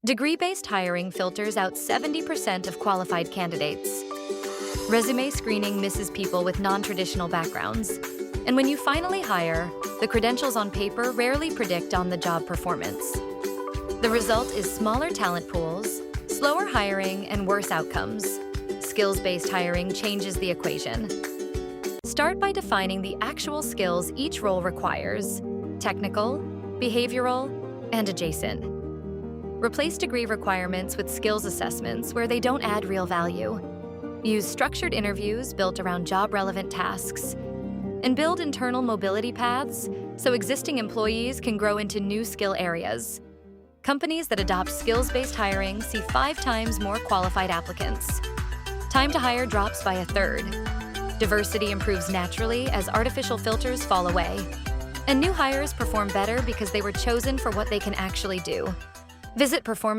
Degree-based hiring filters out 70% of qualified candidates. Resume screening misses people with non-traditional backgrounds. And when you finally hire, the credentials on paper rarely predict on-the-job performance. The result is smaller talent pools, slower hiring, and worse outcomes. Skills-based hiring changes the equation. Start by defining the actual skills each role requires: technical, behavioral, and adjacent. Replace degree requirements with skills assessments where they don't add real value. Use structured interviews built around job-relevant tasks. And build internal mobility paths so existing employees can grow into new skill areas. Companies that adopt skills-based hiring see 5 times more qualified applicants. Time to hire drops by 1/3. Diversity improves naturally as artificial filters fall away. And new hires perform better because they were chosen for what they can actually do. Visit performance